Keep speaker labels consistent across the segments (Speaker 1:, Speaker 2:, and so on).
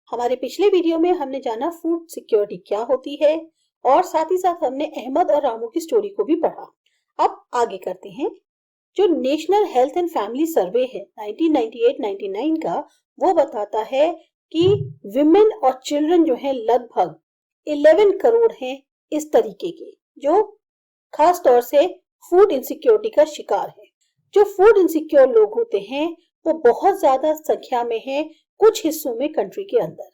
Speaker 1: हमारे पिछले वीडियो में हमने जाना फूड सिक्योरिटी क्या होती है और साथ ही साथ हमने अहमद और रामू की स्टोरी को भी पढ़ा। अब आगे करते हैं। जो नेशनल हेल्थ एंड फैमिली सर्वे है 1998-99 का, वो बताता है कि विमेन और चिल्ड्रन जो है लगभग 11 करोड़ हैं इस तरीके के, जो खास तौर से फूड इनसिक्योरिटी का शिकार है। जो फूड इनसिक्योर लोग होते हैं वो बहुत ज्यादा संख्या में है कुछ हिस्सों में कंट्री के अंदर,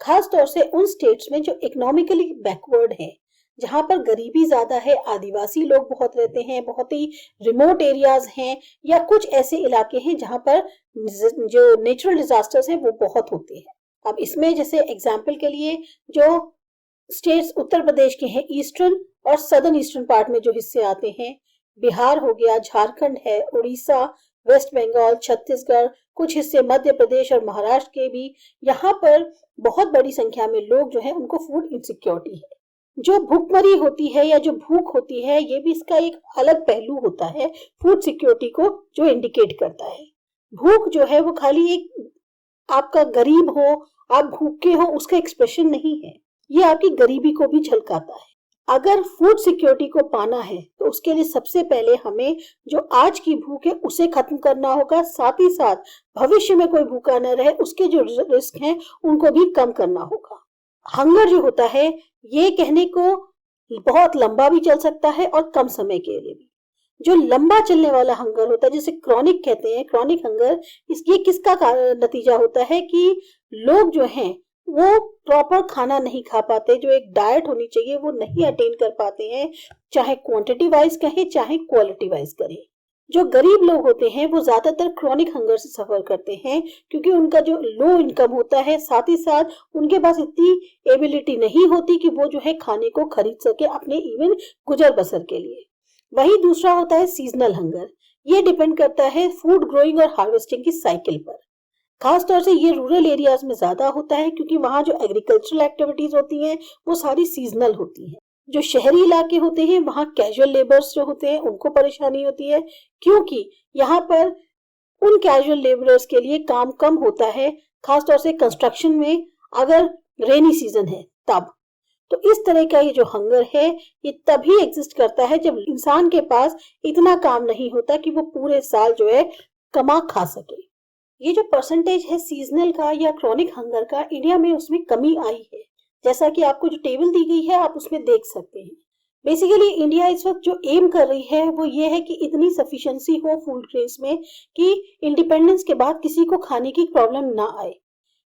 Speaker 1: खास तौर से उन स्टेट्स में जो इकोनॉमिकली बैकवर्ड है, जहां पर गरीबी ज्यादा है, आदिवासी लोग बहुत रहते हैं, बहुत ही रिमोट एरियाज हैं, या कुछ ऐसे इलाके हैं जहां पर जो नेचुरल डिजास्टर्स हैं वो बहुत होते हैं। अब इसमें जैसे एग्जाम्पल के लिए जो स्टेट्स उत्तर प्रदेश के हैं, ईस्टर्न और सदर्न ईस्टर्न पार्ट में जो हिस्से आते हैं, बिहार हो गया, झारखंड है, उड़ीसा, वेस्ट बंगाल, छत्तीसगढ़, कुछ हिस्से मध्य प्रदेश और महाराष्ट्र के भी, यहाँ पर बहुत बड़ी संख्या में लोग जो है उनको फूड इनसिक्योरिटी है। जो भूखमरी होती है या जो भूख होती है, ये भी इसका एक अलग पहलू होता है फूड सिक्योरिटी को जो इंडिकेट करता है। भूख जो है वो खाली एक आपका गरीब हो, आप भूखे हो, उसका एक्सप्रेशन नहीं है, ये आपकी गरीबी को भी झलकाता है। अगर फूड सिक्योरिटी को पाना है तो उसके लिए सबसे पहले हमें जो आज की भूख है उसे खत्म करना होगा, साथ ही साथ भविष्य में कोई भूखा न रहे उसके जो रिस्क हैं उनको भी कम करना होगा। हंगर जो होता है ये कहने को बहुत लंबा भी चल सकता है और कम समय के लिए भी। जो लंबा चलने वाला हंगर होता है जिसे क्रॉनिक कहते हैं, क्रॉनिक हंगर, ये किसका नतीजा होता है कि लोग जो हैं वो प्रॉपर खाना नहीं खा पाते, जो एक डाइट होनी चाहिए वो नहीं अटेन कर पाते हैं, चाहे क्वांटिटी वाइज कहें चाहे क्वालिटी वाइज करें। जो गरीब लोग होते हैं वो ज्यादातर क्रॉनिक हंगर से सफर करते हैं क्योंकि उनका जो लो इनकम होता है, साथ ही साथ उनके पास इतनी एबिलिटी नहीं होती कि वो जो है खाने को खरीद सके अपने इवन गुजर बसर के लिए। वही दूसरा होता है सीजनल हंगर। ये डिपेंड करता है फूड ग्रोइंग और हार्वेस्टिंग की साइकिल पर। खास तौर से ये रूरल एरियाज में ज्यादा होता है क्योंकि वहाँ जो एग्रीकल्चरल एक्टिविटीज होती हैं वो सारी सीजनल होती हैं। जो शहरी इलाके होते हैं वहाँ कैजुअल लेबर्स जो होते हैं उनको परेशानी होती है क्योंकि यहाँ पर उन कैजुअल लेबरर्स के लिए काम कम होता है, खास तौर से कंस्ट्रक्शन में अगर रेनी सीजन है तब। तो इस तरह का ये जो हंगर है ये तभी एग्जिस्ट करता है जब इंसान के पास इतना काम नहीं होता कि वो पूरे साल जो है कमा खा सके। ये जो परसेंटेज है सीजनल का या क्रॉनिक हंगर का, इंडिया में उसमें कमी आई है, जैसा कि आपको जो टेबल दी गई है आप उसमें देख सकते हैं। बेसिकली इंडिया इस वक्त जो एम कर रही है वो ये है कि इतनी सफिशिएंसी हो फूड ग्रेन्स में कि इंडिपेंडेंस के बाद किसी को खाने की प्रॉब्लम ना आए।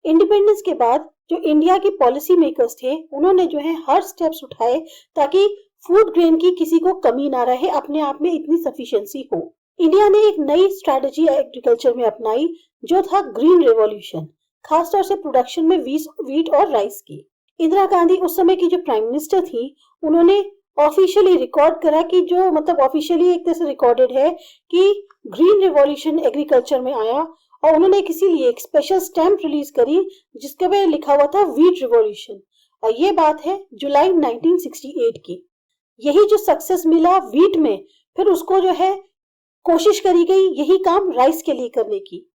Speaker 1: इंडिपेंडेंस के बाद जो इंडिया के पॉलिसी मेकर्स थे उन्होंने जो है हर स्टेप्स उठाए ताकि फूड ग्रेन की किसी को कमी ना रहे, अपने आप में इतनी सफिशिएंसी हो। इंडिया ने एक नई स्ट्रैटेजी एग्रीकल्चर में अपनाई जो था ग्रीन रेवोल्यूशन, खासतौर से प्रोडक्शन में वीट और राइस की। इंदिरा गांधी उस समय की जो प्राइम मिनिस्टर थी, उन्होंने ऑफिशियली रिकॉर्ड करा कि जो ऑफिशियली एक तरह से रिकॉर्डेड है कि ग्रीन रेवोल्यूशन एग्रीकल्चर में आया, और उन्होंने इसीलिए एक स्पेशल स्टैम्प रिलीज करी जिसके पे लिखा हुआ था वीट रिवॉल्यूशन, और ये बात है जुलाई 1968 की। यही जो सक्सेस मिला वीट में, फिर उसको जो है कोशिश करी गई यही काम राइस के लिए करने की।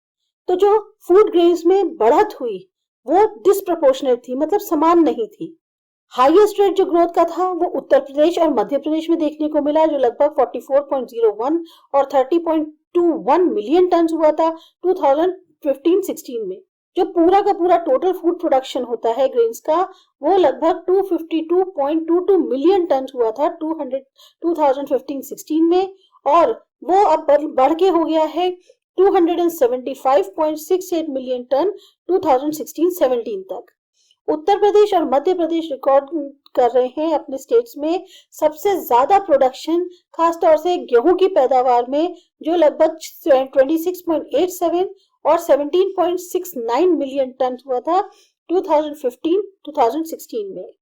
Speaker 1: तो जो फूड ग्रेन्स में बढ़त हुई वो डिस्प्रपोर्शनेट थी, समान नहीं थी। हाईएस्ट रेट जो ग्रोथ का था वो उत्तर प्रदेश और मध्य प्रदेश में देखने को मिला, जो लगभग 44.01 और 30.21 मिलियन टन हुआ था 2015-16 में। जो पूरा का पूरा टोटल फूड प्रोडक्शन होता है ग्रेन्स का, वो लगभग 252.22 मिलियन टन हुआ था 2015-16 में, और वो अब बढ़ के हो गया है 275.68 मिलियन टन 2016-17 तक। उत्तर प्रदेश और मध्य प्रदेश रिकॉर्ड कर रहे हैं अपने स्टेट्स में सबसे ज्यादा प्रोडक्शन, खासतौर से गेहूं की पैदावार में, जो लगभग 26.87 और 17.69 मिलियन टन हुआ था 2015-2016 में।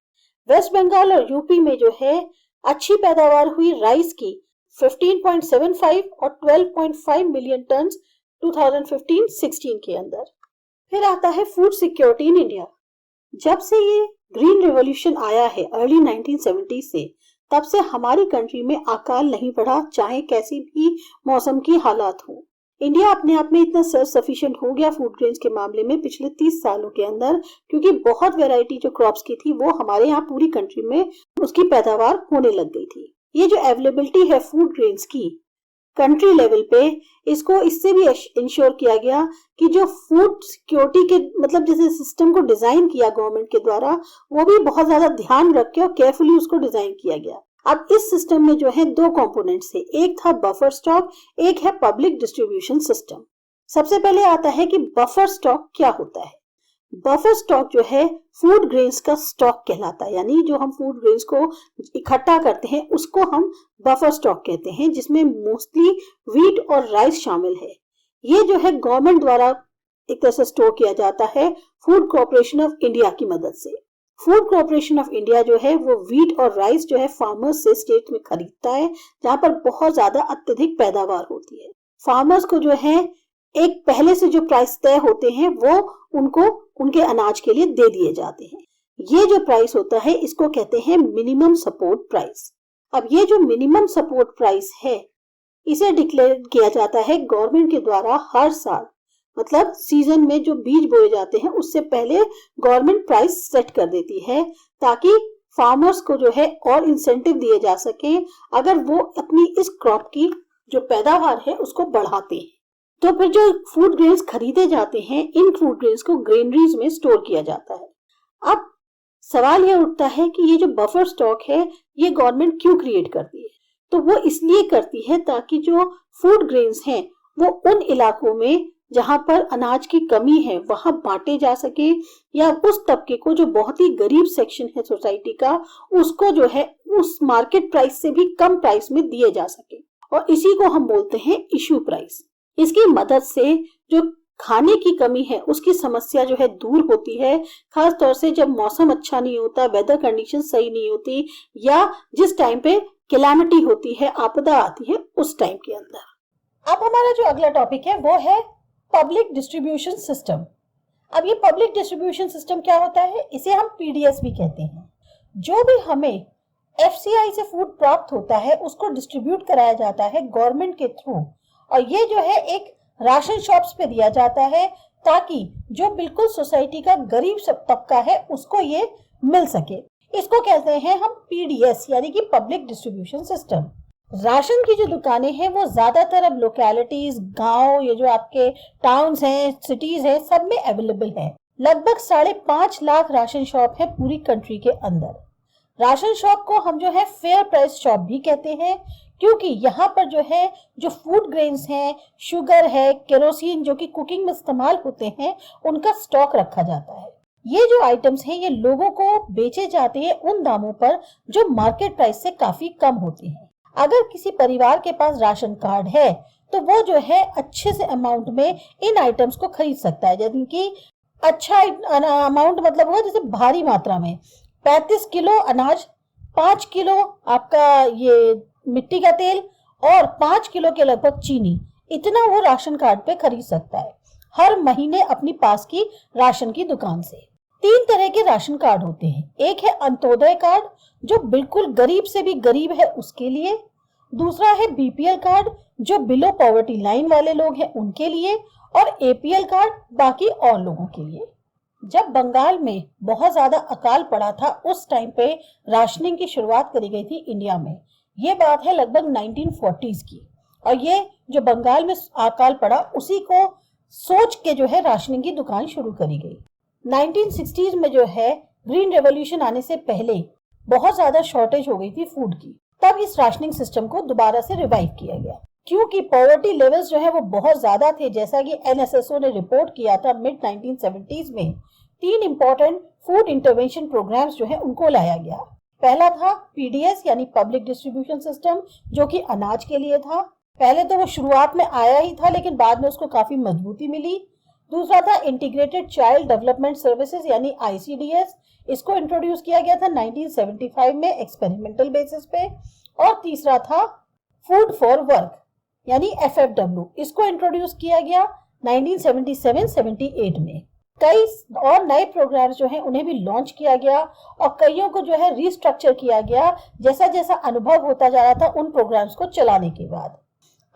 Speaker 1: वेस्ट बंगाल और यूपी में जो है अच्छी पैदावार हुई राइस की, 15.75 और 12.5 मिलियन टन 2015-16 के अंदर। फिर आता है फूड सिक्योरिटी इन इंडिया। जब से ये ग्रीन रेवोल्यूशन आया है अर्ली 1970 से, तब से हमारी कंट्री में अकाल नहीं बढ़ा, चाहे कैसी भी मौसम की हालात हो। इंडिया अपने आप में इतना सेल्फ सफिशिएंट हो गया फूड ग्रेन्स के मामले में पिछले 30 सालों के अंदर, क्योंकि बहुत वैरायटी जो क्रॉप्स की थी वो हमारे यहाँ पूरी कंट्री में उसकी पैदावार होने लग गई थी। ये जो अवेलेबिलिटी है फूड ग्रेन्स की कंट्री लेवल पे, इसको इससे भी इंश्योर किया गया कि जो फूड सिक्योरिटी के मतलब जैसे सिस्टम को डिजाइन किया गवर्नमेंट के द्वारा, वो भी बहुत ज्यादा ध्यान रख के और केयरफुली उसको डिजाइन किया गया। अब इस सिस्टम में जो है दो कंपोनेंट्स थे, एक था बफर स्टॉक, एक है पब्लिक डिस्ट्रीब्यूशन सिस्टम। सबसे पहले आता है कि बफर स्टॉक क्या होता है। बफर स्टॉक जो है फूड ग्रेन्स का स्टॉक कहलाता है, यानी जो हम फूड ग्रेन्स को इकट्ठा करते हैं उसको हम बफर स्टॉक कहते हैं, जिसमें मोस्टली व्हीट और राइस शामिल है। ये जो है गवर्नमेंट द्वारा एक तरह से स्टोर किया जाता है फूड कॉर्पोरेशन ऑफ इंडिया की मदद से। फूड कॉर्पोरेशन ऑफ इंडिया जो है वो व्हीट और राइस जो है फार्मर्स से स्टेट में खरीदता है, जहां पर बहुत ज्यादा अत्यधिक पैदावार होती है। फार्मर्स को जो है एक पहले से जो प्राइस तय होते हैं वो उनको उनके अनाज के लिए दे दिए जाते हैं। ये जो प्राइस होता है इसको कहते हैं मिनिमम सपोर्ट प्राइस। अब ये जो मिनिमम सपोर्ट प्राइस है इसे डिक्लेयर किया जाता है गवर्नमेंट के द्वारा हर साल, मतलब सीजन में जो बीज बोए जाते हैं उससे पहले गवर्नमेंट प्राइस सेट कर देती है, ताकि फार्मर्स को जो है और इंसेंटिव दिए जा सके अगर वो अपनी इस क्रॉप की जो पैदावार है उसको बढ़ाते हैं। तो फिर जो फूड ग्रेन्स खरीदे जाते हैं, इन फूड ग्रेन्स को ग्रेनरीज में स्टोर किया जाता है। अब सवाल यह उठता है कि ये जो बफर स्टॉक है ये गवर्नमेंट क्यों क्रिएट करती है। तो वो इसलिए करती है ताकि जो फूड ग्रेन्स हैं वो उन इलाकों में जहां पर अनाज की कमी है वहां बांटे जा सके, या उस तबके को जो बहुत ही गरीब सेक्शन है सोसाइटी का उसको जो है उस मार्केट प्राइस से भी कम प्राइस में दिए जा सके, और इसी को हम बोलते हैं इश्यू प्राइस। इसकी मदद से जो खाने की कमी है उसकी समस्या जो है दूर होती है, खास तौर से जब मौसम अच्छा नहीं होता, वेदर कंडीशन सही नहीं होती, या जिस टाइम पे कैलामिटी होती है, आपदा आती है, उस टाइम के अंदर। अब हमारा जो अगला टॉपिक है वो है पब्लिक डिस्ट्रीब्यूशन सिस्टम। अब ये पब्लिक डिस्ट्रीब्यूशन सिस्टम क्या होता है, इसे हम पीडीएस भी कहते हैं। जो भी हमें एफसीआई से फूड प्राप्त होता है उसको डिस्ट्रीब्यूट कराया जाता है गवर्नमेंट के थ्रू, और ये जो है एक राशन शॉप्स पे दिया जाता है ताकि जो बिल्कुल सोसाइटी का गरीब तबका है उसको ये मिल सके। इसको कहते हैं हम पीडीएस यानी कि पब्लिक डिस्ट्रीब्यूशन सिस्टम। राशन की जो दुकानें हैं वो ज्यादातर अब लोकेलिटीज, गांव, ये जो आपके टाउन्स हैं, सिटीज हैं, सब में अवेलेबल है। लगभग 5.5 लाख राशन शॉप है पूरी कंट्री के अंदर। राशन शॉप को हम जो है फेयर प्राइस शॉप भी कहते हैं, क्योंकि यहाँ पर जो है जो फूड ग्रेन्स हैं, शुगर है, केरोसिन जो कि कुकिंग में इस्तेमाल होते हैं, उनका स्टॉक रखा जाता है। ये जो आइटम्स हैं ये लोगों को बेचे जाते हैं उन दामों पर जो मार्केट प्राइस से काफी कम होते हैं। अगर किसी परिवार के पास राशन कार्ड है तो वो जो है अच्छे से अमाउंट में इन आइटम्स को खरीद सकता है, यानी कि अच्छा अमाउंट मतलब हुआ जैसे भारी मात्रा में 35 किलो अनाज, 5 किलो आपका ये मिट्टी का तेल और 5 किलो के लगभग चीनी, इतना वो राशन कार्ड पे खरीद सकता है हर महीने अपनी पास की राशन की दुकान से। 3 तरह के राशन कार्ड होते हैं। एक है अंत्योदय कार्ड जो बिल्कुल गरीब से भी गरीब है उसके लिए, दूसरा है बीपीएल कार्ड जो बिलो पॉवर्टी लाइन वाले लोग हैं उनके लिए, और एपीएल कार्ड बाकी और लोगों के लिए। जब बंगाल में बहुत ज्यादा अकाल पड़ा था उस टाइम पे राशनिंग की शुरुआत करी गई थी इंडिया में। ये बात है लगभग 1940s की, और ये जो बंगाल में अकाल पड़ा उसी को सोच के जो है राशनिंग की दुकान शुरू करी गई। 1960s में जो है ग्रीन रेवोल्यूशन आने से पहले बहुत ज्यादा शॉर्टेज हो गई थी फूड की, तब इस राशनिंग सिस्टम को दोबारा से रिवाइव किया गया, क्योंकि पॉवर्टी लेवल्स जो है वो बहुत ज्यादा थे। जैसा कि एनएसएसओ ने रिपोर्ट किया था मिड 1970s में 3 इंपॉर्टेंट फूड इंटरवेंशन प्रोग्राम्स जो है उनको लाया गया। पहला था पीडीएस यानी पब्लिक डिस्ट्रीब्यूशन सिस्टम, जो कि अनाज के लिए था। पहले तो वो शुरुआत में आया ही था लेकिन बाद में उसको काफी मजबूती मिली। दूसरा था इंटीग्रेटेड चाइल्ड डेवलपमेंट सर्विसेज यानी आईसीडीएस, इसको इंट्रोड्यूस किया गया था 1975 में एक्सपेरिमेंटल बेसिस पे। और तीसरा था फूड फॉर वर्क यानी एफएफडब्ल्यू, इसको इंट्रोड्यूस किया गया 1977-78 में। कई और नए प्रोग्राम्स जो हैं उन्हें भी लॉन्च किया गया और कईयों को जो है रिस्ट्रक्चर किया गया जैसा जैसा अनुभव होता जा रहा था उन प्रोग्राम्स को चलाने के बाद।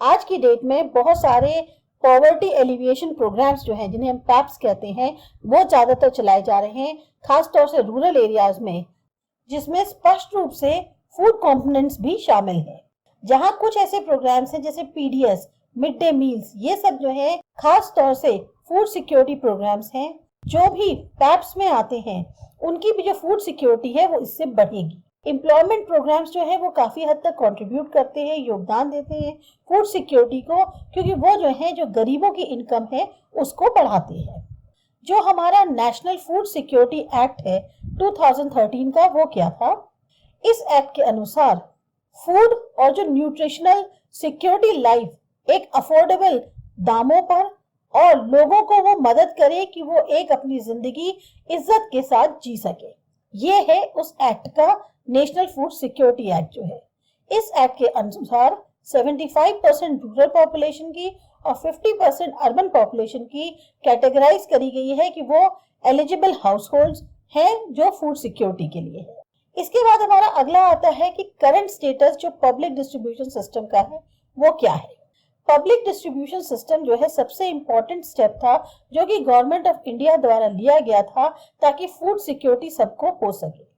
Speaker 1: आज की डेट में बहुत सारे पॉवर्टी एलिविएशन प्रोग्राम्स जो हैं, जिन्हें हम पैप्स कहते हैं, वो ज्यादातर चलाए जा रहे हैं, खासतौर से रूरल एरियाज में, जिसमें स्पष्ट रूप से फूड कंपोनेंट्स भी शामिल हैं। जहां कुछ ऐसे प्रोग्राम्स हैं जैसे पीडीएस, मिड डे मील्स, ये सब जो है खास तौर से फूड सिक्योरिटी प्रोग्राम्स हैं। जो भी पैप्स में आते हैं उनकी भी जो फूड सिक्योरिटी है वो इससे बढ़ेगी। एम्प्लॉयमेंट प्रोग्राम्स जो है वो काफी हद तक कंट्रीब्यूट करते हैं, योगदान देते हैं फूड सिक्योरिटी को, क्योंकि वो जो है जो गरीबों की इनकम है उसको बढ़ाते हैं। जो हमारा नेशनल फूड सिक्योरिटी एक्ट है 2013 का, वो क्या था? इस एक्ट के अनुसार फूड और जो न्यूट्रिशनल सिक्योरिटी लाइफ एक अफोर्डेबल दामों पर और लोगों को वो मदद करे कि वो एक अपनी जिंदगी इज्जत के साथ जी सके। ये है उस एक्ट का नेशनल फूड सिक्योरिटी एक्ट जो है। इस एक्ट के अनुसार 75% रूरल पॉपुलेशन की और 50% अर्बन पॉपुलेशन की कैटेगराइज करी गई है कि वो एलिजिबल हाउसहोल्ड्स हैं जो फूड सिक्योरिटी के लिए है। इसके बाद हमारा अगला आता है कि करंट स्टेटस जो पब्लिक डिस्ट्रीब्यूशन सिस्टम का है वो क्या है। पब्लिक डिस्ट्रीब्यूशन सिस्टम जो है सबसे इंपॉर्टेंट स्टेप था जो कि गवर्नमेंट ऑफ इंडिया द्वारा लिया गया था ताकि फूड सिक्योरिटी सबको हो सके।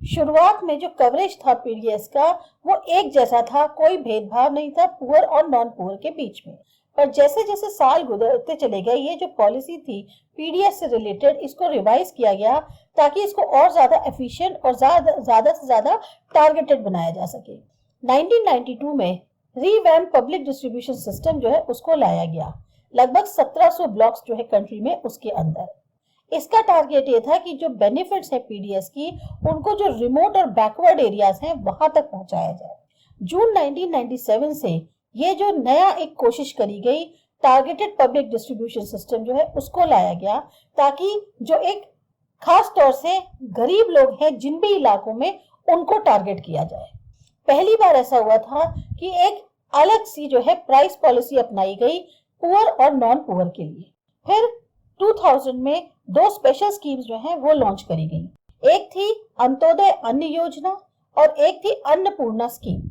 Speaker 1: शुरुआत में जो कवरेज था पीडीएस का वो एक जैसा था, कोई भेदभाव नहीं था पुअर और नॉन पुअर के बीच में। पर जैसे जैसे साल गुजरते चले गए ये जो पॉलिसी थी पीडीएस से रिलेटेड, इसको रिवाइज किया गया ताकि इसको और ज्यादा एफिशिएंट और ज्यादा से ज्यादा टारगेटेड बनाया जा सके। 1992 में रीवैम्प पब्लिक डिस्ट्रीब्यूशन सिस्टम जो है उसको लाया गया, लगभग 1700 ब्लॉक्स जो है कंट्री में उसके अंदर। इसका टारगेट ये था कि जो बेनिफिट्स है पीडीएस की उनको जो रिमोट और बैकवर्ड एरियाज हैं वहां तक पहुंचाया जाए। जून 1997 से ये जो नया एक कोशिश करी गई टारगेटेड पब्लिक डिस्ट्रीब्यूशन सिस्टम जो है उसको लाया गया ताकि जो एक खास तौर से गरीब लोग हैं जिन भी इलाकों में उनको टारगेट किया जाए। पहली बार ऐसा हुआ था कि एक अलग सी जो है प्राइस पॉलिसी अपनाई गई पुअर और नॉन पुअर के लिए। फिर 2000 में दो स्पेशल स्कीम्स जो हैं वो लॉन्च करी गई। एक थी अंत्योदय अन्न योजना और एक थी अन्नपूर्णा स्कीम,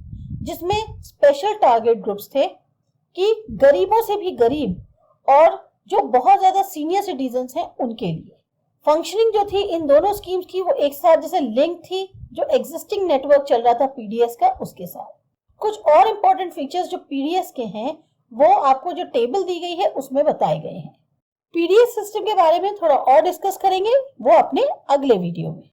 Speaker 1: जिसमें स्पेशल टारगेट ग्रुप्स थे कि गरीबों से भी गरीब और जो बहुत ज्यादा सीनियर सिटीजन्स हैं उनके लिए। फंक्शनिंग जो थी इन दोनों स्कीम्स की वो एक साथ जैसे लिंक थी जो एग्जिस्टिंग नेटवर्क चल रहा था पीडीएस का उसके साथ। कुछ और इंपॉर्टेंट फीचर्स जो पीडीएस के हैं वो आपको जो टेबल दी गई है उसमें बताए गए हैं। पीडीएस सिस्टम के बारे में थोड़ा और डिस्कस करेंगे वो अपने अगले वीडियो में।